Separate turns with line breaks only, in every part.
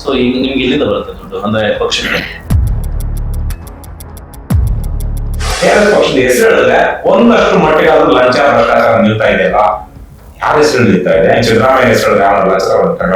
So ಈಗ ನಿಮ್ಗೆ ಎಲ್ಲಿಂದ ಬರುತ್ತೆ ದುಡ್ಡು ಅಂದ್ರೆ ಪಕ್ಷಕ್ಕೆ?
ಪಕ್ಷದ ಹೆಸರು ಹೇಳಿದ್ರೆ ಒಂದಷ್ಟು ಮಟ್ಟಿಗೆ ಅದು ಲಂಚ ಭ್ರಷ್ಟಾಚಾರ ನಿಲ್ತಾ ಇದೆಯಲ್ಲ, ಯಾರ ಹೆಸರು ನಿಲ್ತಾ ಇದೆ? ಸಿದ್ದರಾಮಯ್ಯ ಹೆಸರು ಯಾವ ಲಂಚ ತಗೊಂಡ್ತಾನ?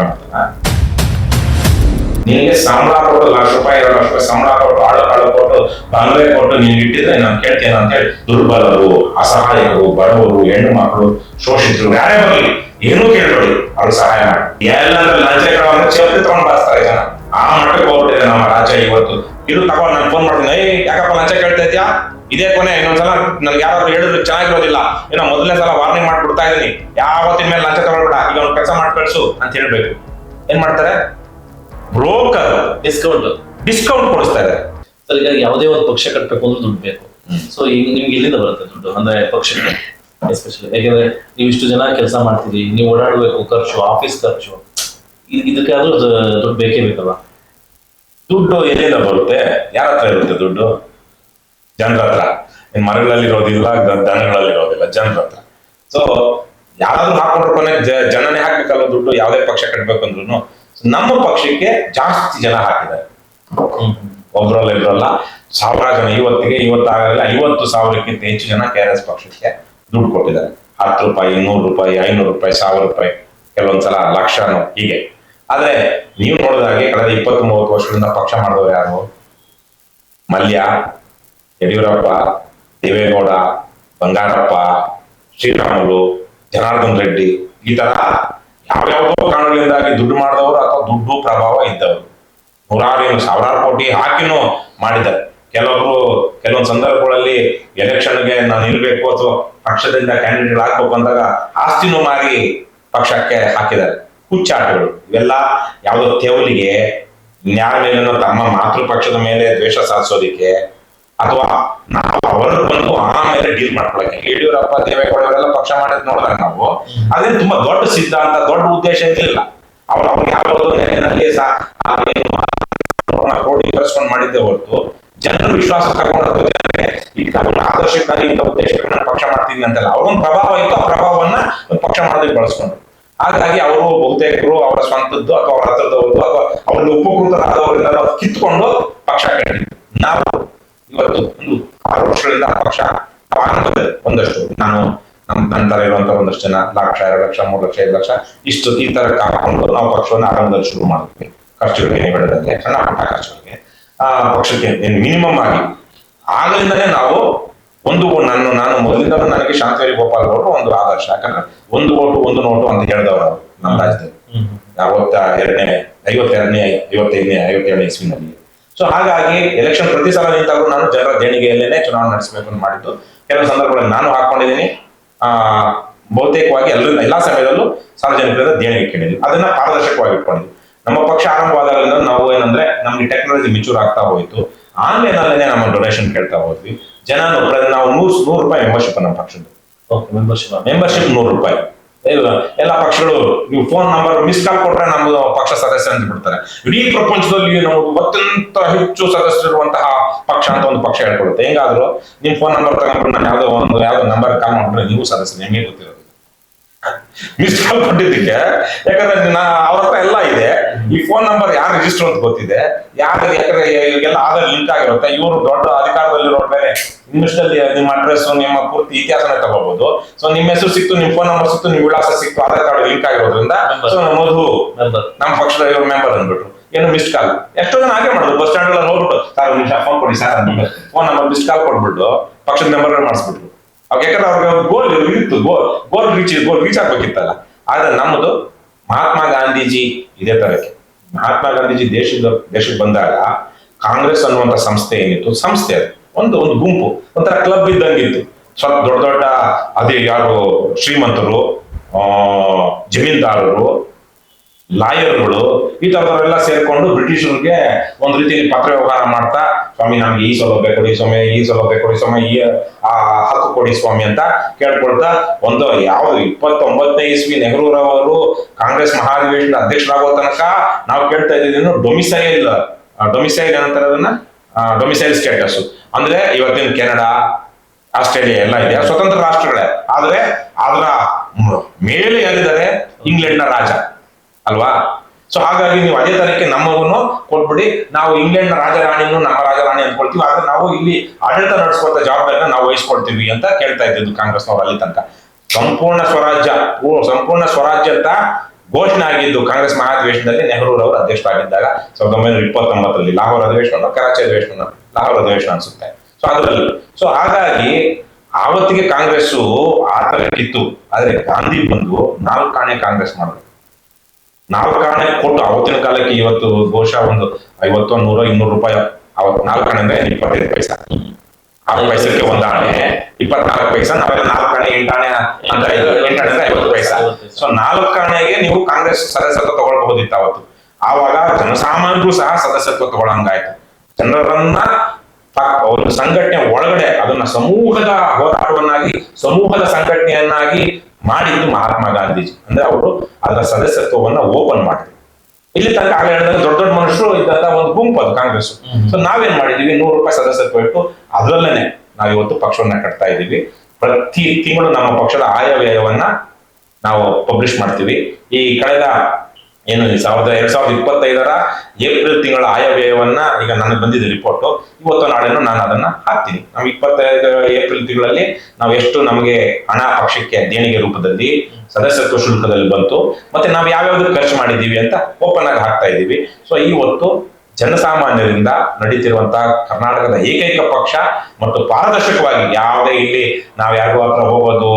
ನಿನಗೆ ಸಂಬಳ ಕೊಟ್ಟು ₹1,00,000 ₹2,00,000 ಸಂಬಳ ಕೊಟ್ಟು ಆಳು ಕೊಟ್ಟು ಬಂಗ್ಲೆ ಕೊಟ್ಟು ನೀನ್ ಇಟ್ಟಿದ್ರೆ ನಾನು ಕೇಳ್ತೇನೆ ಅಂತ ಹೇಳಿ ದುರ್ಬಲರು, ಅಸಹಾಯಕರು, ಬಡವರು, ಹೆಣ್ಣು ಮಕ್ಕಳು, ಶೋಷಿತರು ಯಾರೇ ಬರಲಿ ಏನೂ ಕೇಳ್ಬೇಡಿ, ಅವ್ರು ಸಹಾಯ ಮಾಡಿ. ಎಲ್ಲಾದ್ರೂ ಲಂಚ ಕೇಳೋದ್ರೆ ಚೌಕಿ ತಗೊಂಡ್ ಬರ್ತಾರೆ ಜನ. ಆ ಮಟ್ಟಕ್ಕೆ ಹೋಗ್ಬಿಟ್ಟಿದೆ ನಮ್ಮ ರಾಜ್ಯ ಇವತ್ತು. ಇದು ತಗೊಂಡು ನಾನು ಫೋನ್ ಮಾಡ್ತೀನಿ, ಯಾಕಪ್ಪ ಲಂಚ ಕೇಳ್ತಾ ಇದ್ಯಾ, ಇದೇ ಕೊನೆ, ಇನ್ನೊಂದ್ಸಲ ನನ್ಗೆ ಯಾರಾದ್ರೂ ಹೇಳಿದ್ರು ಚೆನ್ನಾಗಿರೋದಿಲ್ಲ, ಏನೋ ಮೊದಲನೇ ಸಲ ವಾರ್ನಿಂಗ್ ಮಾಡ್ಬಿಡ್ತಾ ಇದೀನಿ, ಯಾವತ್ತಿನ ಮೇಲೆ ಲಂಚ ತಗೊಳ್ಬೇಡ, ಈಗ ಅವ್ನು ಕೆಲಸ ಮಾಡಿ ಕಳ್ಸು ಅಂತ ಹೇಳ್ಬೇಕು. ಏನ್ ಮಾಡ್ತಾರೆ? ಬ್ರೋಕರ್ ಡಿಸ್ಕೌಂಟ್ ಕೊಡಿಸ್ತಾ ಇದ್ದಾರೆ.
ಸರ್ ಈಗ ಯಾವುದೇ ಒಂದು ಪಕ್ಷ ಕಟ್ಟಬೇಕು ಅಂದ್ರೆ ದುಡ್ಡು ಬೇಕು. ಸೊ ಈಗ ನಿಮ್ಗೆ ಎಲ್ಲಿಂದ ಬರುತ್ತೆ ದುಡ್ಡು ಅಂದ್ರೆ ಪಕ್ಷಕ್ಕೆ ಎಸ್ಪೆಷಲಿ? ಯಾಕಂದ್ರೆ ನೀವು ಇಷ್ಟು ಜನ ಕೆಲಸ ಮಾಡ್ತೀರಿ, ನೀವು ಓಡಾಡಬೇಕು, ಖರ್ಚು, ಆಫೀಸ್ ಖರ್ಚು, ಇದಕ್ಕೆ ಆದ್ರೂ ದುಡ್ಡು ಬೇಕೇ ಬೇಕಲ್ಲ?
ದುಡ್ಡು ಎಲ್ಲಿಂದ ಬರುತ್ತೆ? ಯಾರ ಹತ್ರ ಇರುತ್ತೆ ದುಡ್ಡು? ಜನರ ಹತ್ರ. ಮರಗಳಲ್ಲಿ ಇರೋದಿಲ್ಲ, ದನಗಳಲ್ಲಿ ಇರೋದಿಲ್ಲ, ಜನರ ಹತ್ರ. ಸೊ ಯಾರಾದ್ರೂ ಹಾಕೊಂಡ್ರೆ ಕೊನೆ ಜನನೇ ಹಾಕ್ಬೇಕಲ್ಲ ದುಡ್ಡು. ಯಾವುದೇ ಪಕ್ಷ ಕಟ್ಬೇಕು ಅಂದ್ರೂ ನಮ್ಮ ಪಕ್ಷಕ್ಕೆ ಜಾಸ್ತಿ ಜನ ಹಾಕಿದ್ದಾರೆ. ಒಬ್ರಲ್ಲ ಇಬ್ರಲ್ಲ, ಸಾವಿರ ಜನ. ಇವತ್ತಾಗಲಿಲ್ಲ 50,000ಕ್ಕಿಂತ ಹೆಚ್ಚು ಜನ KRS ಪಕ್ಷಕ್ಕೆ ದುಡ್ಡು ಕೊಟ್ಟಿದ್ದಾರೆ. ₹10, ₹100, ₹500, ₹1,000, ಕೆಲವೊಂದ್ಸಲ ಲಕ್ಷನೋ ಹೀಗೆ. ಆದ್ರೆ ನೀವು ನೋಡಿದಾಗೆ ಕಳೆದ 20-30 ವರ್ಷಗಳಿಂದ ಪಕ್ಷ ಮಾಡಿದವರು ಯಾರು? ಮಲ್ಯ, ಯಡಿಯೂರಪ್ಪ, ದೇವೇಗೌಡ, ಬಂಗಾರಪ್ಪ, ಶ್ರೀರಾಮುಲು, ಜನಾರ್ದನ್ ರೆಡ್ಡಿ, ಈ ತರ ಯಾವ್ಯಾವುದೋ ಕಾರಣಗಳಿಂದಾಗಿ ದುಡ್ಡು ಮಾಡಿದವರು ಅಥವಾ ದುಡ್ಡು ಪ್ರಭಾವ ಇದ್ದವರು ನೂರಾರು ಸಾವಿರಾರು ಕೋಟಿ ಹಾಕಿನೂ ಮಾಡಿದ್ದಾರೆ. ಕೆಲವೊಂದು ಸಂದರ್ಭಗಳಲ್ಲಿ ಎಲೆಕ್ಷನ್ಗೆ ನಾನು ನಿಲ್ಬೇಕು ಅಥವಾ ಪಕ್ಷದಿಂದ ಕ್ಯಾಂಡಿಡೇಟ್ ಹಾಕ್ಬೇಕು ಅಂದಾಗ ಆಸ್ತಿನೂ ಮಾರಿ ಪಕ್ಷಕ್ಕೆ ಹಾಕಿದ್ದಾರೆ. ಹುಚ್ಚಾಟಗಳು ಇವೆಲ್ಲ. ಯಾವುದೋ ತೆವಲಿಗೆ, ನ್ಯಾಯ ಮೇಲೇನೋ ತಮ್ಮ ಮಾತೃ ಪಕ್ಷದ ಮೇಲೆ ದ್ವೇಷ ಸಾಧಿಸೋದಿಕ್ಕೆ, ಅಥವಾ ನಾವು ಅವರು ಬಂದು ಆಮೇಲೆ ಡೀಲ್ ಮಾಡ್ಕೊಳಕ್ಕೆ. ಯಡಿಯೂರಪ್ಪ, ದೇವೇಗೌಡ ಅವರೆಲ್ಲ ಪಕ್ಷ ಮಾಡೋದು ನೋಡಿದಾಗ ನಾವು ಅದೇನು ತುಂಬಾ ದೊಡ್ಡ ಸಿದ್ಧಾಂತ, ದೊಡ್ಡ ಉದ್ದೇಶ ಇರಲಿಲ್ಲ. ಅವ್ರಿಗೆ ಯಾವ್ದು ನೆಲೆಯಲ್ಲಿ ಕ್ರೋಢೀಕರಿಸ್ಕೊಂಡು ಮಾಡಿದ್ದೆ ಹೊರತು ಜನರು ವಿಶ್ವಾಸ ತಗೊಂಡು ಜನರಿಗೆ ಈಗ ಆದರ್ಶಕ್ಕಾಗಿ ಇಂಥ ಉದ್ದೇಶಗಳನ್ನ ಪಕ್ಷ ಮಾಡ್ತೀನಿ ಅಂತಲ್ಲ. ಅವ್ರೊಂದು ಪ್ರಭಾವ ಇತ್ತು, ಆ ಪ್ರಭಾವವನ್ನ ಪಕ್ಷ ಮಾಡೋದಕ್ಕೆ ಬಳಸ್ಕೊಂಡ್ರು. ಹಾಗಾಗಿ ಅವರು ಬಹುತೇಕರು ಅವರ ಸ್ವಂತದ್ದು ಅಥವಾ ಅವರ ಹತ್ರದವ್ರದ್ದು ಅಥವಾ ಅವ್ರಿಗೆ ಉಪಕೃತರಾದವರಿಂದ ಕಿತ್ಕೊಂಡು ಪಕ್ಷ ಕಟ್ಟಿದ್ರು. ನಾವು ಇವತ್ತು ಒಂದು 6 ವರ್ಷಗಳಿಂದ ಪಕ್ಷ ಒಂದಷ್ಟು ನಾನು ನನ್ನ ತರ ಇರುವಂತ ಒಂದಷ್ಟು ಜನ ₹1,00,000, ₹2,00,000, ₹3,00,000, ₹5,00,000 ಇಷ್ಟು ಈ ತರ ಹಾಕೊಂಡು ನಾವು ಪಕ್ಷವನ್ನು ಆರಂಭದಲ್ಲಿ ಶುರು ಮಾಡಿದ್ವಿ. ಖರ್ಚುಗಳಿಗೆ ಬೆಳೆದಂತೆ ಸಣ್ಣ ಪುಟ್ಟ ಖರ್ಚುಗಳಿಗೆ ಪಕ್ಷಕ್ಕೆ ಮಿನಿಮಮ್ ಆಗಿ ಆಗಲಿಂದಲೇ ನಾವು ನಾನು ಮೊದಲಿಂದ ನನಗೆ ಶಾಂತವೇರಿ ಗೋಪಾಲ್ ಗೌಡರು ಒಂದು ಆದರ್ಶ. ಯಾಕಂದ್ರೆ 1 ವೋಟು 1 ನೋಟು ಅಂತ ಹೇಳಿದವರು ನಮ್ಮ ರಾಜ್ಯದಲ್ಲಿ 52ನೇ ಇಸ್ವಿನಲ್ಲಿ. ಸೊ ಹಾಗಾಗಿ ಎಲೆಕ್ಷನ್ ಪ್ರತಿ ಸಲ ನಿಂತಾಗೂ ನಾನು ಜನರ ದೇಣಿಗೆಯಲ್ಲೇನೆ ಚುನಾವಣೆ ನಡೆಸಬೇಕು ಅಂತ ಮಾಡಿದ್ದು. ಕೆಲವು ಸಂದರ್ಭಗಳಲ್ಲಿ ನಾನು ಹಾಕೊಂಡಿದ್ದೀನಿ. ಬಹುತೇಕವಾಗಿ ಎಲ್ಲಾ ಸಮಯದಲ್ಲೂ ಸಾರ್ವಜನಿಕರಿಂದ ದೇಣಿಗೆ ಕೇಳಿದ್ವಿ. ಅದನ್ನ ಪಾರದರ್ಶಕವಾಗಿ ಇಟ್ಕೊಂಡಿದ್ವಿ. ನಮ್ಮ ಪಕ್ಷ ಆರಂಭವಾದಾಗಲಿಂದ ನಾವು ಏನಂದ್ರೆ ನಮ್ಗೆ ಟೆಕ್ನಾಲಜಿ ಮೆಚೂರ್ ಆಗ್ತಾ ಹೋಯ್ತು. ಆನ್ಲೈನಲ್ಲೇ ನಮ್ಮ ಡೊನೇಷನ್ ಕೇಳ್ತಾ ಹೋದ್ವಿ. ನಾವು ₹100 ಮೆಂಬರ್ಶಿಪ್ ನಮ್ಮ ಪಕ್ಷದ್ದು. ಮೆಂಬರ್ಶಿಪ್ ₹100. ಎಲ್ಲ ಪಕ್ಷಗಳು ನೀವು ಫೋನ್ ನಂಬರ್ ಮಿಸ್ ಕಾಲ್ ಕೊಟ್ರೆ ನಮ್ದು ಪಕ್ಷ ಸದಸ್ಯ ಅಂತ ಬಿಡ್ತಾರೆ. ಇಡೀ ಪ್ರಪಂಚದಲ್ಲಿ ನಮ್ದು ಅತ್ಯಂತ ಹೆಚ್ಚು ಸದಸ್ಯರಿರುವಂತಹ ಪಕ್ಷ ಅಂತ ಒಂದು ಪಕ್ಷ ಹೇಳ್ಕೊಡುತ್ತೆ. ಹೆಂಗಾದ್ರು ನಿಮ್ ಫೋನ್ ನಂಬರ್ ತಗೊಂಡ್ರೆ ನಾನು ಯಾವ್ದೋ ನಂಬರ್ ಕಾಲ್ ಮಾಡಿದ್ರೆ ನೀವು ಸದಸ್ಯ, ನಿಮಗೆ ಗೊತ್ತಿರೋದು. ಮಿಸ್ ಕಾಲ್ ಕೊಟ್ಟಿದ್ದಕ್ಕೆ, ಯಾಕಂದ್ರೆ ಅವ್ರ ಹತ್ರ ಎಲ್ಲ ಇದೆ. ಈ ಫೋನ್ ನಂಬರ್ ಯಾರು ರಿಜಿಸ್ಟರ್ ಅಂತ ಗೊತ್ತಿದೆ, ಯಾಕಂದ್ರೆ ಈಗೆಲ್ಲ ಆಧಾರ್ ಲಿಂಕ್ ಆಗಿರುತ್ತೆ. ಇವರು ದೊಡ್ಡ ಅಧಿಕಾರದಲ್ಲಿರೋರು ಬೇರೆ, ನಿಮಿಷದಲ್ಲಿ ನಿಮ್ಮ ಅಡ್ರೆಸ್, ನಿಮ್ಮ ಪೂರ್ತಿ ಇತಿಹಾಸನೇ ತಗೋಬಹುದು. ಸೊ ನಿಮ್ಮ ಹೆಸರು ಸಿಕ್ತು, ನಿಮ್ ಫೋನ್ ನಂಬರ್ ಸಿಕ್ತು, ನಿಮ್ ವಿಳಾಸ ಸಿಕ್ತು, ಆಧಾರ್ ಕಾರ್ಡ್ ಲಿಂಕ್ ಆಗಿರೋದ್ರಿಂದ ಮಧು ನಮ್ಮ ಪಕ್ಷದ ಇವ್ರ ಮೆಂಬರ್ ಅಂದ್ಬಿಟ್ರು. ಏನು ಮಿಸ್ಡ್ ಕಾಲ್ ಎಷ್ಟೋ ಜನ ಹಾಗೆ ಮಾಡಿದ್ರು. ಬಸ್ ಸ್ಟ್ಯಾಂಡ್ ಅಲ್ಲಿ ಹೋಗ್ಬಿಟ್ಟು ಸರ್ ನಿಮಿಷ ಫೋನ್ ಕೊಡಿ ಸರ್ ಅಂತ ಫೋನ್ ನಂಬರ್ ಮಿಸ್ಡ್ ಕಾಲ್ ಕೊಟ್ಬಿಟ್ಟು ಪಕ್ಷದ ಮೆಂಬರ್ ಮಾಡಿಸ್ಬಿಟ್ರು. ಯಾಕಂದ್ರೆ ಅವ್ರಿಗೆ ಗೋಲ್ ಇತ್ತು, ಗೋಲ್ ರೀಚ್ ಆಗ್ಬೇಕಿತ್ತಲ್ಲ. ಆದ್ರೆ ನಮ್ಮದು ಮಹಾತ್ಮ ಗಾಂಧೀಜಿ ಇದೇ ತರಕ್ಕೆ. ಮಹಾತ್ಮ ಗಾಂಧೀಜಿ ದೇಶಕ್ಕೆ ಬಂದಾಗ ಕಾಂಗ್ರೆಸ್ ಅನ್ನುವಂತ ಸಂಸ್ಥೆ ಏನಿತ್ತು, ಸಂಸ್ಥೆ ಅದು ಒಂದು ಗುಂಪು, ಒಂಥರ ಕ್ಲಬ್ ಇದ್ದಂಗಿತ್ತು. ಸ್ವಲ್ಪ ದೊಡ್ಡ ಅದೇ ಯಾರು ಶ್ರೀಮಂತರು, ಜಮೀನ್ದಾರರು, ಲಾಯರ್ಗಳು, ಈ ತರದವರೆಲ್ಲ ಸೇರ್ಕೊಂಡು ಬ್ರಿಟಿಷರಿಗೆ ಒಂದ್ ರೀತಿಯಲ್ಲಿ ಪತ್ರ ವ್ಯವಹಾರ ಮಾಡ್ತಾ, ಸ್ವಾಮಿ ನಮ್ಗೆ ಈ ಸೌಲಭ್ಯ ಕೊಡಿ ಸ್ವಾಮಿ, ಈ ಸೌಲಭ್ಯ ಕೊಡಿ ಸ್ವಾಮಿ, ಈ ಹಕ್ಕು ಕೊಡಿ ಸ್ವಾಮಿ ಅಂತ ಕೇಳ್ಕೊಳ್ತಾ ಯಾವ್ದು 29ನೇ ಇಸ್ವಿ ನೆಹರೂರವರು ಕಾಂಗ್ರೆಸ್ ಮಹಾಧಿವೇಶನದ ಅಧ್ಯಕ್ಷರಾಗೋ ತನಕ ನಾವು ಕೇಳ್ತಾ ಇದ್ದೀವಿ ಡೊಮಿಸೈಲ್ ಏನಂತಾರೆ ಅದನ್ನ, ಡೊಮಿಸೈಲ್ ಸ್ಟೇಟಸ್. ಅಂದ್ರೆ ಇವತ್ತಿನ ಕೆನಡಾ, ಆಸ್ಟ್ರೇಲಿಯಾ ಎಲ್ಲ ಇದೆ, ಸ್ವತಂತ್ರ ರಾಷ್ಟ್ರಗಳೇ. ಆದ್ರೆ ಅದರ ಮೇಲೆ ಯಾರಿದ್ದಾರೆ, ಇಂಗ್ಲೆಂಡ್ನ ರಾಜ ಅಲ್ವಾ. ಸೊ ಹಾಗಾಗಿ ನೀವು ಅದೇ ತರಕ್ಕೆ ನಮ್ಮವನ್ನು ಕೊಟ್ಬಿಡಿ, ನಾವು ಇಂಗ್ಲೆಂಡ್ ನ ರಾಜರಾಣಿನೂ ನಮ್ಮ ರಾಜರಾಣಿ ಅಂದ್ಕೊಳ್ತೀವಿ, ಆದ್ರೆ ನಾವು ಇಲ್ಲಿ ಆಡಳಿತ ನಡೆಸುವಂತ ಜವಾಬ್ದಾರಿನ ನಾವು ವಹಿಸ್ಕೊಳ್ತೀವಿ ಅಂತ ಕೇಳ್ತಾ ಇದ್ದಿದ್ದು ಕಾಂಗ್ರೆಸ್ನವರು ಅಲ್ಲಿ ತನಕ. ಸಂಪೂರ್ಣ ಸ್ವರಾಜ್ಯ ಅಂತ ಘೋಷಣೆ ಆಗಿದ್ದು ಕಾಂಗ್ರೆಸ್ ಮಹಾಧಿವೇಶನದಲ್ಲಿ ನೆಹರೂರವರು ಅಧ್ಯಕ್ಷರಾಗಿದ್ದಾಗ 1929 ಲಾಹೋರ್ ಅಧಿವೇಶನ, ಕರಾಚಿ ಅಧಿವೇಶನ, ಲಾಹೋರ್ ಅಧಿವೇಶನ ಅನ್ಸುತ್ತೆ. ಸೊ ಅದರಲ್ಲಿ ಹಾಗಾಗಿ ಆವತ್ತಿಗೆ ಕಾಂಗ್ರೆಸ್ ಆ ತರ ಕಿತ್ತು. ಆದ್ರೆ ಗಾಂಧಿ ಬಂದು 4 ಆಣೆ ಕಾಂಗ್ರೆಸ್ ಮಾಡಿದ್ರು. 4 ಆಣೆ ಕೊಟ್ಟು ಅವತ್ತಿನ ಕಾಲಕ್ಕೆ ಇವತ್ತು ಬಹುಶಃ ಒಂದು 50, 100, 200 ರೂಪಾಯಿ. ಅವತ್ತು 4 ಆಣೆ ಅಂದ್ರೆ 25 ಪೈಸಾ, 6 ಪೈಸಕ್ಕೆ 1 ಆಣೆ 24 ಪೈಸಾ. ನಾವೆಲ್ಲ 4 ಆಣೆ 8 ಆಣೆ ಅಂತ 8 ಆಣೆ ಅಂದ್ರೆ 50 ಪೈಸಾ. ಸೊ 4 ಆಣೆಗೆ ನೀವು ಕಾಂಗ್ರೆಸ್ ಸದಸ್ಯತ್ವ ತಗೊಳ್ಬಹುದಿತ್ತು ಅವತ್ತು. ಆವಾಗ ಜನಸಾಮಾನ್ಯರು ಸಹ ಸದಸ್ಯತ್ವ ತಗೊಳ್ಳಂಗಾಯ್ತು. ಜನರನ್ನ ಒಂದು ಸಂಘಟನೆ ಒಳಗಡೆ ಅದನ್ನ ಸಮೂಹದ ಹೋರಾಟವನ್ನಾಗಿ, ಸಮೂಹದ ಸಂಘಟನೆಯನ್ನಾಗಿ ಮಾಡಿದ್ದು ಮಹಾತ್ಮ ಗಾಂಧೀಜಿ. ಅಂದ್ರೆ ಅವರು ಅದರ ಸದಸ್ಯತ್ವವನ್ನ ಓಪನ್ ಮಾಡಿದ್ರು. ಇಲ್ಲಿ ತನಕ ಆಗ ಹೇಳಿದಾಗ ದೊಡ್ಡ ದೊಡ್ಡ ಮನುಷ್ಯರು ಇದ್ದಂತ ಒಂದು ಗುಂಪು ಅದು ಕಾಂಗ್ರೆಸ್. ಸೊ ನಾವೇನ್ ಮಾಡಿದೀವಿ, 100 ರೂಪಾಯಿ ಸದಸ್ಯತ್ವ ಇಟ್ಟು ಅದರಲ್ಲೇನೆ ನಾವು ಇವತ್ತು ಪಕ್ಷವನ್ನ ಕಟ್ತಾ ಇದ್ದೀವಿ. ಪ್ರತಿ ತಿಂಗಳು ನಮ್ಮ ಪಕ್ಷದ ಆಯವ್ಯಯವನ್ನ ನಾವು ಪಬ್ಲಿಷ್ ಮಾಡ್ತೀವಿ. ಈ ಕಳೆದ 2025 ಏಪ್ರಿಲ್ ತಿಂಗಳ ಆಯವ್ಯಯವನ್ನ ಈಗ ನನಗೆ ಬಂದಿದೆ ರಿಪೋರ್ಟ್, ಇವತ್ತು ನಾಳೆನೂ ನಾನು ಅದನ್ನ ಹಾಕ್ತೀನಿ. ನಾವು 25 ಏಪ್ರಿಲ್ ತಿಂಗಳಲ್ಲಿ ನಾವು ಎಷ್ಟು ನಮಗೆ ಹಣ ಪಕ್ಷಕ್ಕೆ ದೇಣಿಗೆ ರೂಪದಲ್ಲಿ ಸದಸ್ಯತ್ವ ಶುಲ್ಕದಲ್ಲಿ ಬಂತು, ಮತ್ತೆ ನಾವು ಯಾವ್ಯಾವ್ದು ಖರ್ಚು ಮಾಡಿದೀವಿ ಅಂತ ಓಪನ್ ಆಗಿ ಹಾಕ್ತಾ ಇದ್ದೀವಿ. ಸೊ ಇವತ್ತು ಜನಸಾಮಾನ್ಯರಿಂದ ನಡೀತಿರುವಂತಹ ಕರ್ನಾಟಕದ ಏಕೈಕ ಪಕ್ಷ ಮತ್ತು ಪಾರದರ್ಶಕವಾಗಿ ಯಾವುದೇ ಇಲ್ಲಿ ನಾವು ಯಾರಿಗೂ ಹತ್ರ ಹೋಗೋದು,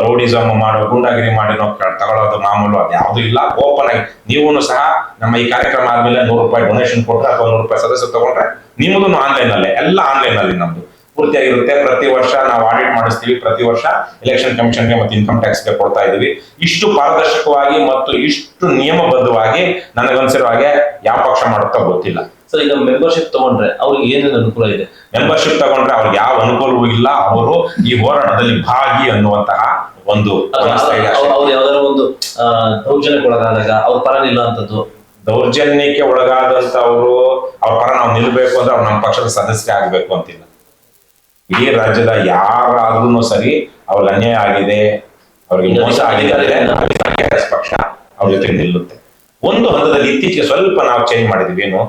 ರೋಡಿಸಮ್ ಮಾಡೋ, ಗುಂಡಾಗಿರಿ ಮಾಡಿ ತಗೊಳ್ಳೋದು ಮಾಮೂಲು ಅದು ಯಾವುದು ಇಲ್ಲ. ಓಪನ್ ಆಗಿ ನೀವು ಸಹ ನಮ್ಮ ಈ ಕಾರ್ಯಕ್ರಮ ಆದ್ಮೇಲೆ 100 ರೂಪಾಯಿ ಡೊನೇಷನ್ ಕೊಟ್ರೆ ಅಥವಾ 100 ರೂಪಾಯಿ ಸದಸ್ಯ ತಗೊಂಡ್ರೆ ನಿಮ್ಮದು ಆನ್ಲೈನ್ ಅಲ್ಲೇ, ಎಲ್ಲ ಆನ್ಲೈನ್ ಅಲ್ಲಿ ನಮ್ದು ಪೂರ್ತಿಯಾಗಿರುತ್ತೆ. ಪ್ರತಿ ವರ್ಷ ನಾವು ಆಡಿಟ್ ಮಾಡಿಸ್ತೀವಿ, ಪ್ರತಿ ವರ್ಷ ಎಲೆಕ್ಷನ್ ಕಮಿಷನ್ಗೆ ಮತ್ತು ಇನ್ಕಮ್ ಟ್ಯಾಕ್ಸ್ಗೆ ಕೊಡ್ತಾ ಇದೀವಿ. ಇಷ್ಟು ಪಾರದರ್ಶಕವಾಗಿ ಮತ್ತು ಇಷ್ಟು ನಿಯಮಬದ್ಧವಾಗಿ ನನಗನ್ಸಿರೋ ಹಾಗೆ ಯಾವ ಪಕ್ಷ ಮಾಡುತ್ತಾ ಗೊತ್ತಿಲ್ಲ.
ಸರ್, ಈಗ ಮೆಂಬರ್ಶಿಪ್ ತಗೊಂಡ್ರೆ ಅವ್ರಿಗೆ ಏನೇನು ಅನುಕೂಲ ಇದೆ?
ಮೆಂಬರ್ಶಿಪ್ ತಗೊಂಡ್ರೆ ಅವ್ರಿಗೆ ಯಾವ ಅನುಕೂಲವೂ ಇಲ್ಲ. ಅವರು ಈ ಹೋರಾಟದಲ್ಲಿ ಭಾಗಿ ಅನ್ನುವಂತಹ ಒಂದು
ಅವ್ರು ಯಾವ್ದಾರ ಒಂದು ದೌರ್ಜನ್ಯಕ್ಕೆ ಒಳಗಾದಾಗ ಅವ್ರ ಪರ ನಿಲ್ಲುವಂಥದ್ದು,
ದೌರ್ಜನ್ಯಕ್ಕೆ ಒಳಗಾದಂತವ್ರು ಅವ್ರ ಪರ ನಾವು ನಿಲ್ಬೇಕು ಅಂದ್ರೆ ಅವ್ರು ನಮ್ಮ ಪಕ್ಷದ ಸದಸ್ಯ ಆಗ್ಬೇಕು ಅಂತಿಲ್ಲ. ಇಡೀ ರಾಜ್ಯದ ಯಾರಾದ್ರೂ ಸರಿ ಅವ್ರಿಗೆ ಅನ್ಯಾಯ ಆಗಿದೆ, ಅವ್ರಿಗೆ ಮೋಸ ಆಗಿದೆ, ಪಕ್ಷ ಅವ್ರ ಜೊತೆ ನಿಲ್ಲುತ್ತೆ. ಒಂದು ಹಂತದಲ್ಲಿ ಇತ್ತೀಚೆಗೆ ಸ್ವಲ್ಪ ನಾವು ಚೇಂಜ್ ಮಾಡಿದ್ವಿ. ಏನು,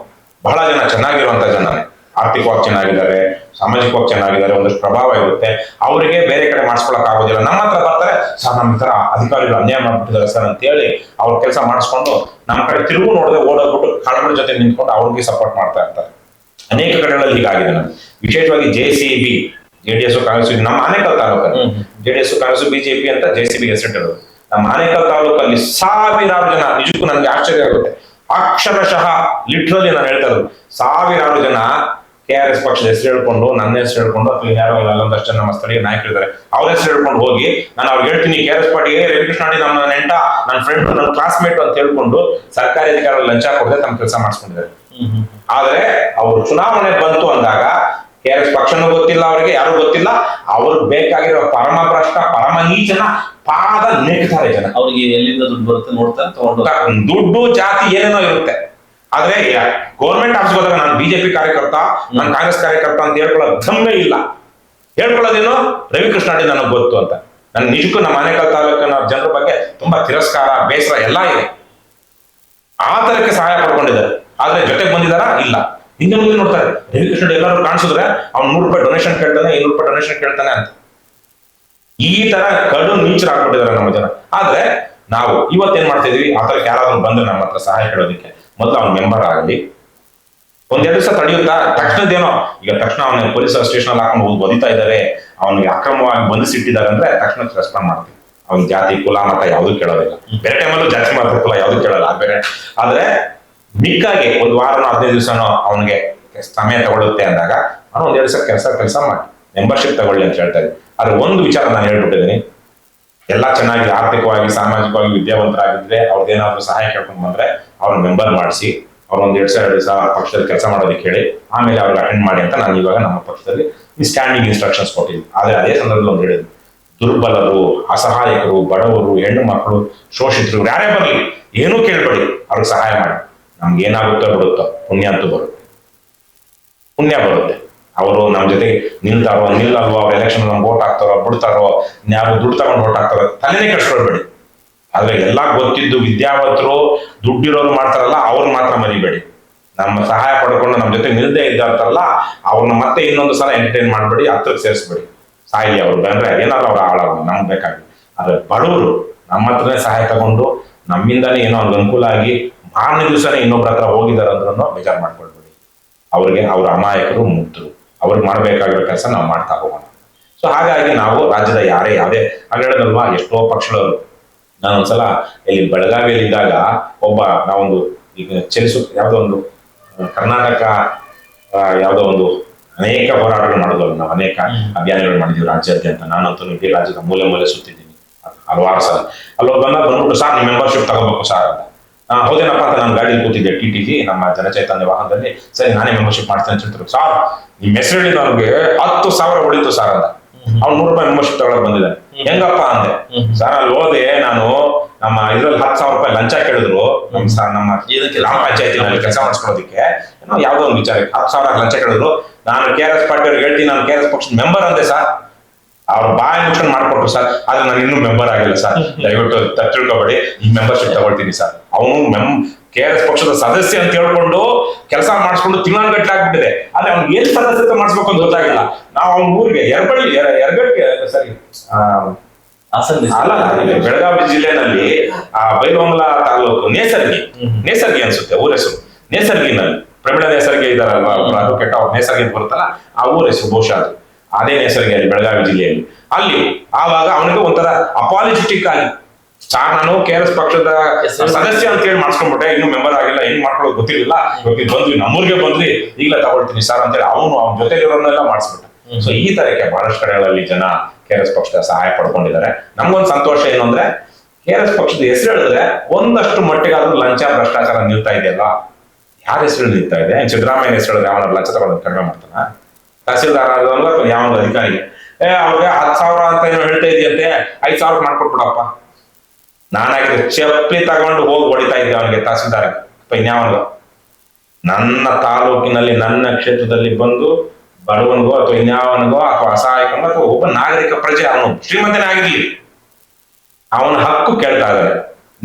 ಬಹಳ ಜನ ಚೆನ್ನಾಗಿರುವಂತ ಜನನೇ, ಆರ್ಥಿಕವಾಗಿ ಚೆನ್ನಾಗಿದ್ದಾರೆ, ಸಾಮಾಜಿಕವಾಗಿ ಚೆನ್ನಾಗಿದ್ದಾರೆ, ಒಂದಷ್ಟು ಪ್ರಭಾವ ಇರುತ್ತೆ, ಅವರಿಗೆ ಬೇರೆ ಕಡೆ ಮಾಡಿಸ್ಕೊಳಕ್ ಆಗೋದಿಲ್ಲ. ನಮ್ಮ ಹತ್ರ ಬರ್ತಾರೆ, ಸರ್ ನಮ್ಮ ತರ ಅಧಿಕಾರಿಗಳು ಅನ್ಯಾಯ ಮಾಡ್ಬಿಟ್ಟಿದ್ದಾರೆ ಸರ್ ಅಂತ ಹೇಳಿ ಅವ್ರ ಕೆಲಸ ಮಾಡಿಸ್ಕೊಂಡು ನಮ್ಮ ಕಡೆ ತಿರುಗು ನೋಡದೆ ಓಡೋಗ್ಬಿಟ್ಟು ಕಳ್ಳಗಳ ಜೊತೆ ನಿಂತ್ಕೊಂಡು ಅವ್ರಿಗೆ ಸಪೋರ್ಟ್ ಮಾಡ್ತಾ ಇರ್ತಾರೆ. ಅನೇಕ ಕಡೆಗಳಲ್ಲಿ ಹೀಗಾಗಿದೆ. ನಮ್ಗೆ ವಿಶೇಷವಾಗಿ JCB, JDS, ಕಾಂಗ್ರೆಸ್, ನಮ್ಮ ಆನೇಕಲ್ ತಾಲೂಕಲ್ಲಿ JDS, ಕಾಂಗ್ರೆಸ್, BJP ಅಂತ JCB ಹೆಸರಿಟ್ಟಿರೋದು. ನಮ್ಮ ಆನೇಕಲ್ ತಾಲೂಕಲ್ಲಿ ಸಾವಿರಾರು ಜನ, ನಿಜಕ್ಕೂ ನನಗೆ ಆಶ್ಚರ್ಯ ಆಗುತ್ತೆ, ಅಕ್ಷರಶಃ ಲಿಟ್ರಲಿ ನಾನು ಹೇಳ್ತಾ ಇರೋದು, ಸಾವಿರಾರು ಜನ KRS ಪಕ್ಷದ ಹೆಸರು ಹೇಳ್ಕೊಂಡು, ನನ್ನ ಹೆಸರು ಹೇಳ್ಕೊಂಡು, ಅಥವಾ ಯಾರೋ ಅಲ್ಲೊಂದಷ್ಟು ನಮ್ಮ ಸ್ಥಳೀಯ ನಾಯಕರಿದ್ದಾರೆ ಅವ್ರ ಹೆಸರು ಹೇಳ್ಕೊಂಡು ಹೋಗಿ ನಾನು ಅವ್ರಿಗೆ ಹೇಳ್ತೀನಿ, KRS ಪಾರ್ಟಿಗೆ ರವಿಕೃಷ್ಣಾಡಿ ನಮ್ಮ ನೆಂಟ, ನನ್ನ ಫ್ರೆಂಡ್, ನನ್ನ ಕ್ಲಾಸ್ಮೇಟ್ ಅಂತ ಹೇಳ್ಕೊಂಡು ಸರ್ಕಾರಿ ಅಧಿಕಾರಿಗಳು ಲಂಚ ಕೊಡದೆ ತಮ್ಮ ಕೆಲಸ ಮಾಡಿಸ್ಕೊಂಡಿದ್ದಾರೆ. ಆದ್ರೆ ಅವರು ಚುನಾವಣೆ ಬಂತು ಅಂದಾಗ KRS ಪಕ್ಷನೂ ಗೊತ್ತಿಲ್ಲ, ಅವ್ರಿಗೆ ಯಾರು ಗೊತ್ತಿಲ್ಲ, ಅವ್ರಿಗೆ ಬೇಕಾಗಿರೋ ಪರಮ ಭ್ರಷ್ಟ, ಪರಮ ನೀಚನ ಪಾದ ನೆಕ್ತಾರೆ ಜನ.
ಅವ್ರಿಗೆ ಎಲ್ಲಿಂದ ದುಡ್ಡು ಬರುತ್ತೆ ನೋಡ್ತಾರೆ, ತಗೊಂಡು
ದುಡ್ಡು ಜಾತಿ ಏನೇನೋ ಇರುತ್ತೆ. ಆದ್ರೆ ಗೌರ್ಮೆಂಟ್ ಆಫೀಸ್ ಹೋದಾಗ ನಾನು BJP ಕಾರ್ಯಕರ್ತ, ನಾನು ಕಾಂಗ್ರೆಸ್ ಕಾರ್ಯಕರ್ತ ಅಂತ ಹೇಳ್ಕೊಳ್ಳೋ ಧಮ್ಮೆ ಇಲ್ಲ. ಹೇಳ್ಕೊಳ್ಳೋದೇನು, ರವಿಕೃಷ್ಣಾಡಿ ನನಗೆ ಗೊತ್ತು ಅಂತ. ನನ್ ನಿಜಕ್ಕೂ ನಮ್ಮ ಆನೇಕಲ್ ತಾಲೂಕಿನ ಜನರ ಬಗ್ಗೆ ತುಂಬಾ ತಿರಸ್ಕಾರ, ಬೇಸರ ಎಲ್ಲ ಇದೆ. ಆ ತರಕ್ಕೆ ಸಹಾಯ ಪಡ್ಕೊಂಡಿದ್ದಾರೆ. ಆದ್ರೆ ಜೊತೆಗೆ ಬಂದಿದಾರ ಇಲ್ಲ, ಹಿಂದೆ ಮುಂದೆ ನೋಡ್ತಾರೆ. ರವಿಕೃಷ್ಣ ಎಲ್ಲರೂ ಕಾಣಿಸಿದ್ರೆ ಅವ್ನು 100 ರೂಪಾಯಿ ಡೊನೇಷನ್ ಕೇಳ್ತಾನೆ, 200 ರೂಪಾಯಿ ಡೊನೇಷನ್ ಕೇಳ್ತಾನೆ ಅಂತ. ಈ ತರ ಕಡು ನೀಚರಾಗ್ಬಿಟ್ಟಿದ್ದಾರೆ ನಮ್ಮ ಜನ. ಆದ್ರೆ ನಾವು ಇವತ್ತೇನ್ ಮಾಡ್ತಾ ಇದೀವಿ, ಆ ತರಕ್ಕೆ ಯಾರಾದ್ರೂ ಬಂದ್ರೆ ನಮ್ಮ ಹತ್ರ ಸಹಾಯ ಕೇಳೋದಕ್ಕೆ ಮೊದಲು ಅವ್ನ ಮೆಂಬರ್ ಆಗಲಿ. 1-2 ದಿವಸ ತಡೆಯುತ್ತಾ, ತಕ್ಷಣದ್ದೇನೋ ಈಗ ತಕ್ಷಣ ಅವನ ಪೊಲೀಸ್ ಸ್ಟೇಷನ್ ಅಲ್ಲಿ ಹಾಕೊಂಡು ಒದಿತಾ ಇದ್ದಾರೆ, ಅವನಿಗೆ ಅಕ್ರಮವಾಗಿ ಬಂಧಿಸಿಟ್ಟಿದ್ದಾರೆ ಅಂದ್ರೆ ತಕ್ಷಣ ರೆಸ್ಪಾಂಡ್ ಮಾಡ್ತೀವಿ. ಅವ್ನ ಜಾತಿ, ಕುಲ, ಮತ ಯಾವ್ದು ಕೇಳೋದಿಲ್ಲ. ಬೇರೆ ಟೈಮಲ್ಲೂ ಜಾತಿ, ಮತ, ಕುಲ ಯಾವ್ದು ಕೇಳಲ್ಲ ಬೇರೆ. ಆದ್ರೆ ಮಿಕ್ಕಾಗಿ 1 ವಾರನೋ 15 ದಿವಸನೋ ಅವನಿಗೆ ಸಮಯ ತಗೊಳುತ್ತೆ ಅಂದಾಗ ಅವನು 1-2 ದಿವಸ ಕೆಲಸ ಮಾಡಿ ಮೆಂಬರ್ಶಿಪ್ ತಗೊಳ್ಳಿ ಅಂತ ಹೇಳ್ತಾ ಇದ್ದೀನಿ. ಆದ್ರೆ ಒಂದು ವಿಚಾರ ನಾನು ಹೇಳ್ಬಿಟ್ಟಿದ್ದೀನಿ, ಎಲ್ಲ ಚೆನ್ನಾಗಿ ಆರ್ಥಿಕವಾಗಿ, ಸಾಮಾಜಿಕವಾಗಿ ವಿದ್ಯಾವಂತರಾಗಿದ್ರೆ ಅವ್ರದ್ದೇನಾದ್ರೂ ಸಹಾಯ ಕೇಳ್ಕೊಂಡು ಬಂದ್ರೆ ಅವ್ರನ್ನ ಮೆಂಬರ್ ಮಾಡಿಸಿ, ಅವ್ರ 1-2 ದಿವಸ ಪಕ್ಷದಲ್ಲಿ ಕೆಲಸ ಮಾಡೋದಕ್ಕೆ ಹೇಳಿ ಆಮೇಲೆ ಅವ್ರಿಗೆ ಅಟೆಂಡ್ ಮಾಡಿ ಅಂತ ನಾನು ಇವಾಗ ನಮ್ಮ ಪಕ್ಷದಲ್ಲಿ ಸ್ಟ್ಯಾಂಡಿಂಗ್ ಇನ್ಸ್ಟ್ರಕ್ಷನ್ಸ್ ಕೊಟ್ಟಿದ್ದೀನಿ. ಆದ್ರೆ ಅದೇ ಸಂದರ್ಭದಲ್ಲಿ ಒಂದು ಹೇಳಿದ್ರು, ದುರ್ಬಲರು, ಅಸಹಾಯಕರು, ಬಡವರು, ಹೆಣ್ಣು ಮಕ್ಕಳು, ಶೋಷಿತರು ಯಾರೇ ಬರಲಿ ಏನೂ ಕೇಳ್ಬೇಡಿ, ಅವ್ರಿಗೆ ಸಹಾಯ ಮಾಡಿ. ನಮ್ಗೆ ಏನಾಗುತ್ತೋ ಬಿಡುತ್ತೋ ಪುಣ್ಯ ಅಂತೂ ಬರುತ್ತೆ, ಪುಣ್ಯ ಬರುತ್ತೆ. ಅವರು ನಮ್ಮ ಜೊತೆಗೆ ನಿಲ್ತಾರೋ ನಿಲ್ಲಲ್ವೋ, ಅವ್ರ ಎಲೆಕ್ಷನ್ ನಮ್ಗೆ ವೋಟ್ ಹಾಕ್ತಾರೋ ಬಿಡ್ತಾರೋ, ಯಾರು ದುಡ್ಡು ತಗೊಂಡು ವೋಟ್ ಹಾಕ್ತಾರೋ ತಲೆನೇ ಕೆಡಿಸ್ಕೊಳ್ಬೇಡಿ. ಆದ್ರೆ ಎಲ್ಲಾ ಗೊತ್ತಿದ್ದು ವಿದ್ಯಾವಂತರು ದುಡ್ಡಿರೋರು ಮಾಡ್ತಾರಲ್ಲ ಅವ್ರು ಮಾತ್ರ ಮರಿಬೇಡಿ. ನಮ್ಮ ಸಹಾಯ ಪಡ್ಕೊಂಡು ನಮ್ಮ ಜೊತೆ ನಿಲ್ದೇ ಇದ್ದಾರಲ್ಲ ಅವ್ರನ್ನ ಮತ್ತೆ ಇನ್ನೊಂದು ಸಲ ಎಂಟರ್ಟೈನ್ ಮಾಡ್ಬೇಡಿ, ಹತ್ರಕ್ಕೆ ಸೇರಿಸ್ಬೇಡಿ. ಸಾಯಿ ಅವ್ರು ಬಂದ್ರೆ ಏನಾದ್ರು ಅವ್ರ ಹಾಳಾಗ ನಮ್ಗೆ ಬೇಕಾಗಿ. ಆದ್ರೆ ಬಡವರು ನಮ್ಮ ಹತ್ರನೇ ಸಹಾಯ ತಗೊಂಡು ನಮ್ಮಿಂದಾನೇ ಏನೋ ಒಂದು ಅನುಕೂಲ ಆಗಿ ಮಾರನೇ ದಿವಸನೇ ಇನ್ನೊಬ್ರ ಹತ್ರ ಹೋಗಿದಾರೆ ಅಂದ್ರೂ ಬೇಜಾರು ಮಾಡ್ಕೊಳ್ಬೇಡಿ. ಅವ್ರಿಗೆ ಅವ್ರ ಅಮಾಯಕರು ಮುಗ್ಧರು, ಅವ್ರಿಗೆ ಮಾಡ್ಬೇಕಾಗಿರೋ ಕೆಲಸ ನಾವು ಮಾಡ್ತಾ ಹೋಗೋಣ. ಸೊ ಹಾಗಾಗಿ ನಾವು ರಾಜ್ಯದ ಯಾವುದೇ ಹೇಳಿದಲ್ವಾ ಎಷ್ಟೋ ಪಕ್ಷಗಳವರು. ನಾನೊಂದ್ಸಲ ಇಲ್ಲಿ ಬೆಳಗಾವಿಯಲ್ಲಿದ್ದಾಗ ನಾವೊಂದು ಈಗ ಯಾವುದೋ ಒಂದು ಕರ್ನಾಟಕ ಯಾವುದೋ ಒಂದು ಅನೇಕ ಹೋರಾಟಗಳು ಮಾಡಿದ್ವಲ್ಲ, ನಾವು ಅನೇಕ ಅಭಿಯಾನಗಳು ಮಾಡಿದೀವಿ ರಾಜ್ಯಾದ್ಯಂತ. ನಾನಂತೂ ಇಡೀ ರಾಜ್ಯದ ಮೂಲೆ ಸುತ್ತಿದ್ದೀನಿ ಹಲವಾರು ಸಲ. ಬಂದ್ಬಿಟ್ಟು ಸರ್ ನಿಮ್ಮ ಮೆಂಬರ್ಶಿಪ್ ತಗೋಬೇಕು ಸರ್ ಅಂತ. ಹೌದೇನಪ್ಪ ಅಂತ ನಾನು ಗಾಡಿಯಲ್ಲಿ ಕೂತಿದ್ದೆ TTG ನಮ್ಮ ಜನಚೈತನ್ಯ ವಾಹನದಲ್ಲಿ. ಸರಿ ನಾನೇ ಮೆಂಬರ್ಶಿಪ್ ಮಾಡ್ತೇನೆ ಅಂತ ಹೇಳ್ತಾರೆ. ಸರ್ ನಿಮ್ಮ ಹೆಸರು ಹೇಳಿ ನನಗೆ 10,000 ಹೊಡಿತು ಸರ್ ಅಂತ. ಅವ್ನು 100 ರೂಪಾಯಿ ಮೆಂಬರ್ಶಿಪ್ ತಗೊಳಕ್ ಬಂದಿದ್ದಾನೆ. ಹೆಂಗಪ್ಪ ಅಂದೆ. ಸರ್ ಅಲ್ಲಿ ಹೋದೆ ನಾನು, ನಮ್ಮ ಇದ್ರಲ್ಲಿ 10,000 ರೂಪಾಯಿ ಲಂಚ ಕೇಳಿದ್ರು ನಮ್ಮ ಗ್ರಾಮ ಪಂಚಾಯತಿನಲ್ಲಿ ಕೆಲಸ ಮಾಡಿಸ್ಕೊಳ್ಳೋದಕ್ಕೆ. ಯಾವ್ದೋ ಒಂದು ವಿಚಾರ 10,000 ಲಂಚ ಕೇಳಿದ್ರು. ನಾನು KRS ಪಾರ್ಟಿ ಅವ್ರಿಗೆ ಹೇಳ್ತೀನಿ, ನಾನು KRS ಪಕ್ಷದ ಮೆಂಬರ್ ಅಂದೆ ಸರ್. ಅವ್ರು ಬಾಯಿ ಮುಚ್ಕೊಂಡು ಮಾಡ್ಕೊಟ್ರು ಸರ್. ಆದ್ರೆ ನಾನು ಇನ್ನೂ ಮೆಂಬರ್ ಆಗಿಲ್ಲ ಸರ್, ದಯವಿಟ್ಟು ತಿಳ್ಕೊಬೇಡಿ, ಈ ಮೆಂಬರ್ಶಿಪ್ ತಗೊಳ್ತೀನಿ ಸರ್. ಅವನು KRS ಪಕ್ಷದ ಸದಸ್ಯ ಅಂತ ಹೇಳ್ಕೊಂಡು ಕೆಲಸ ಮಾಡಿಸ್ಕೊಂಡು ತಿಂಗಳಗಟ್ಟಲೆ ಆಗ್ಬಿಟ್ಟಿದೆ. ಆದ್ರೆ ಅವ್ನಿಗೆ ಏನ್ ಸದಸ್ಯತೆ ಮಾಡಿಸ್ಬೇಕು ಅಂತ ಗೊತ್ತಾಗಿಲ್ಲ. ನಾವು ಅವ್ನ ಊರಿಗೆ ಎರಗಟ್ಟಿ ಸರಿ ಅಲ್ಲ, ಬೆಳಗಾವಿ ಜಿಲ್ಲೆನಲ್ಲಿ ಬೈಲಹೊಂಗಲ ತಾಲೂಕು ನೇಸರ್ಗಿ ಅನ್ಸುತ್ತೆ ಊರ ಹೆಸರು. ನೇಸರ್ಗಿನಲ್ಲಿ ಪ್ರಮೀಳ ನೇಸರ್ಗಿ ಇದಾರಲ್ವಾ ಅಡ್ವೊಕೇಟ್, ಅವ್ರ ನೇಸರ್ಗಿ ಬರುತ್ತಲ್ಲ ಆ ಊರ ಹೆಸರು ಬಹುಶಃ ಅದು ಅದೇ ನೇಸರ್ಗಿ ಅಲ್ಲಿ ಬೆಳಗಾವಿ ಜಿಲ್ಲೆಯಲ್ಲಿ. ಅಲ್ಲಿ ಆವಾಗ ಅವನಿಗೆ ಒಂಥರ ಅಪಾಲಿಜಿಟಿಕ್ ಆಗಿ ಸಾರ್ ನಾನು KRS ಪಕ್ಷದ ಸದಸ್ಯ ಅಂತ ಹೇಳಿ ಮಾಡಿಸ್ಕೊಂಡ್ಬಿಟ್ಟೆ, ಇನ್ನು ಮೆಂಬರ್ ಆಗಿಲ್ಲ, ಹೆಂಗ್ ಮಾಡ್ಕೊಳ್ಳೋದು ಗೊತ್ತಿರಲಿಲ್ಲ, ಬಂದ್ವಿ ನಮ್ಮೂರಿಗೆ ಬಂದ್ವಿ, ಈಗಲೇ ತಗೊಳ್ತೀನಿ ಸರ್ ಅಂತ ಹೇಳಿ ಅವನ ಜೊತೆಲಿರೋರ್ನೆಲ್ಲ ಮಾಡಿಸ್ಬಿಟ್ಟ. ಸೊ ಈ ತರಕ್ಕೆ ಬಹಳಷ್ಟು ಕಡೆಗಳಲ್ಲಿ ಜನ KRS ಪಕ್ಷದ ಸಹಾಯ ಪಡ್ಕೊಂಡಿದ್ದಾರೆ. ನಮ್ಗೊಂದು ಸಂತೋಷ ಏನು ಅಂದ್ರೆ KRS ಪಕ್ಷದ ಹೆಸರು ಹೇಳಿದ್ರೆ ಒಂದಷ್ಟು ಮಟ್ಟಿಗಾದ್ರೂ ಲಂಚ ಭ್ರಷ್ಟಾಚಾರ ನಿಲ್ತಾ ಇದೆಯಲ್ಲ. ಯಾರ ಹೆಸರು ನಿಲ್ತಾ ಇದೆ? ಸಿದ್ದರಾಮಯ್ಯ ಹೆಸರು ಹೇಳಿದ್ರೆ ಅವನ ಲಂಚ ತಗೊಳ್ಳೋದು ಕಡಿಮೆ ಮಾಡ್ತಾನ? ತಹಸೀಲ್ದಾರ್ ಯಾವ ಅಧಿಕಾರಿಗೆ ಅವ್ರಿಗೆ 10,000 ಅಂತ ಏನೋ ಹೇಳ್ತಾ ಇದೆಯಂತೆ, 5,000 ಮಾಡ್ಕೊಟ್ಬಿಡಪ್ಪ. ನಾನಾಗಿದ್ರೆ ಚಪ್ಪಲಿ ತಗೊಂಡು ಹೋಗಿ ಹೊಡಿತಾ ಇದ್ದೆ ಅವನಿಗೆ, ತಹಸೀಲ್ದಾರ್ ಇನ್ಯಾವನ್ಗೋ. ನನ್ನ ತಾಲೂಕಿನಲ್ಲಿ ನನ್ನ ಕ್ಷೇತ್ರದಲ್ಲಿ ಬಂದು ಬಡವನಿಗೋ ಅಥವಾ ಇನ್ಯಾವನಿಗೋ ಅಥವಾ ಅಸಹಾಯಕನಿಗೋ ಅಥವಾ ಒಬ್ಬ ನಾಗರಿಕ ಪ್ರಜೆ, ಅವನು ಶ್ರೀಮಂತನೇ ಆಗಿರ್ಲಿ, ಅವನ ಹಕ್ಕು ಕೇಳ್ತಾ ಇದ್ದಾರೆ.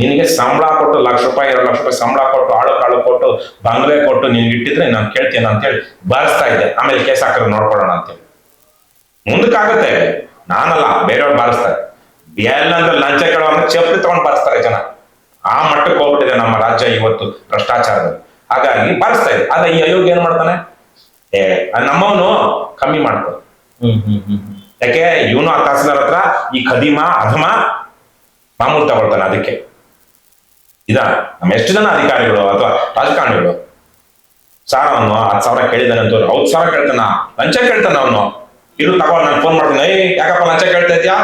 ನಿನಗೆ ಸಂಬಳ ಕೊಟ್ಟು 1,00,000 ರೂಪಾಯಿ 2,00,000 ರೂಪಾಯಿ ಸಂಬಳ ಕೊಟ್ಟು ಆಳು ಕೊಟ್ಟು ಬಂಗ್ಲೆ ಕೊಟ್ಟು ನಿನ್ಗೆ ಇಟ್ಟಿದ್ರೆ ನಾನು ಕೇಳ್ತೇನೆ ಅಂತ ಹೇಳಿ ಬಾರಿಸ್ತಾ ಇದ್ದೆ. ಆಮೇಲೆ ಕೇಸ್ ಹಾಕಿದ್ರೆ ನೋಡ್ಕೊಳ್ಳೋಣ ಅಂತೇಳಿ ಮುಂದಕ್ಕಾಗತ್ತೆ. ನಾನಲ್ಲ, ಬೇರೆಯವ್ರು ಬಾರಿಸ್ತಾರೆ. ಎಲ್ಲಂದ್ರೆ ಲಂಚ ಕೇಳೋಂದ್ರೆ ಚಪ್ಪಲಿ ತಗೊಂಡು ಬಾರಿಸ್ತಾರೆ ಜನ. ಆ ಮಟ್ಟಕ್ಕೆ ಹೋಗ್ಬಿಟ್ಟಿದೆ ನಮ್ಮ ರಾಜ್ಯ ಇವತ್ತು ಭ್ರಷ್ಟಾಚಾರದಲ್ಲಿ. ಹಾಗಾಗಿ ಬಾರಿಸ್ತಾ ಇದೆ. ಆದ್ರೆ ಈ ಅಯೋಗ್ಯ ಏನ್ ಮಾಡ್ತಾನೆ, ನಮ್ಮವನು ಕಮ್ಮಿ ಮಾಡ್ಕೊ. ಯಾಕೆ ಇವನು ಆ ತಹಸೀಲ್ದಾರ್ ಹತ್ರ ಈ ಖದೀಮ ಅಧಮ ಮಾಮೂಲು ತಗೊಳ್ತಾನೆ. ಅದಕ್ಕೆ ನಮ್ಮ ಎಷ್ಟು ಜನ ಅಧಿಕಾರಿಗಳು ಅಥವಾ ರಾಜಕಾರಣಿಗಳು ಸಾರ್ ಅವನು 10,000 ಕೇಳಿದಾನೆ ಅಂತ 10,000 ಕೇಳ್ತಾನ, ಲಂಚ ಕೇಳ್ತಾನ ಅವನು. ಇರು ತಗೋ, ನಾನು ಫೋನ್ ಮಾಡ್ತೀನಿ, ಯಾಕಪ್ಪ ಲಂಚ ಕೇಳ್ತಾ ಇದ್ಯಾ,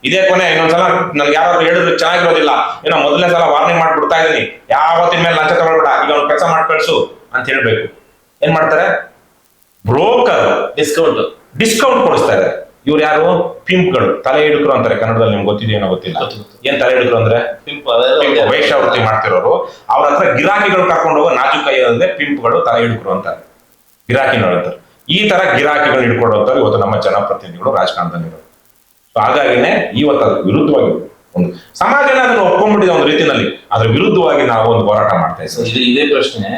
ಇದೇ ಕೊನೆ, ಇನ್ನೊಂದ್ಸಲ ನನ್ಗೆ ಯಾರಾದ್ರೂ ಹೇಳಿದ್ರು ಚೆನ್ನಾಗಿರೋದಿಲ್ಲ, ಏನೋ ಮೊದಲನೇ ಸಲ ವಾರ್ನಿಂಗ್ ಮಾಡ್ಬಿಡ್ತಾ ಇದೀನಿ, ಯಾವತ್ತಿನ ಮೇಲೆ ಲಂಚ ತಗೊಳ್ಬೇಡ, ಈಗ ಅವ್ನು ಕೆಲಸ ಮಾಡ್ಕಳ್ಸು ಅಂತ ಹೇಳ್ಬೇಕು. ಏನ್ ಮಾಡ್ತಾರೆ? ಬ್ರೋಕರ್ ಡಿಸ್ಕೌಂಟ್ ಕೊಡಿಸ್ತಾ ಇದ್ದಾರೆ. ಇವ್ರು ಯಾರು? ಪಿಂಪ್ಗಳು, ತಲೆ ಹಿಡುಕರು ಅಂತಾರೆ ಕನ್ನಡದಲ್ಲಿ. ನಿಮ್ಗೆ ಗೊತ್ತಿದೆಯೇನೋ ಗೊತ್ತಿಲ್ಲ. ಏನ್ ತಲೆ ಹಿಡುಕರು ಅಂದ್ರೆ? ವೇಷಾವೃತ್ತಿ ಮಾಡ್ತಿರೋರು. ಅವ್ರ ಹತ್ರ ಗಿರಾಕಿಗಳು ಕರ್ಕೊಂಡು ಹೋಗೋ ನಾಜುಕೈ ಅಂದ್ರೆ ಪಿಂಪ್ಗಳು, ತಲೆ ಹಿಡುಕರು ಅಂತಾರೆ, ಗಿರಾಕಿ ನೋಡ್ತಾರೆ. ಈ ತರ ಗಿರಾಕಿಗಳು ಹಿಡ್ಕೊಡೋಂತಾರೆ ಇವತ್ತು ನಮ್ಮ ಜನಪ್ರತಿನಿಧಿಗಳು ರಾಜಕಾರಣದಲ್ಲಿರೋರು. ಹಾಗಾಗಿನೇ ಇವತ್ತು ಅದ್ರ ವಿರುದ್ಧವಾಗಿ ಒಂದು ಸಮಾಜನ ಅದನ್ನು ಒಪ್ಕೊಂಡ್ಬಿಟ್ಟಿದೆ ಒಂದು ರೀತಿಯಲ್ಲಿ, ಅದ್ರ ವಿರುದ್ಧವಾಗಿ ನಾವು ಒಂದು ಹೋರಾಟ ಮಾಡ್ತಾ ಇದ್ದೀವಿ.
ಇದೇ ಪ್ರಶ್ನೆ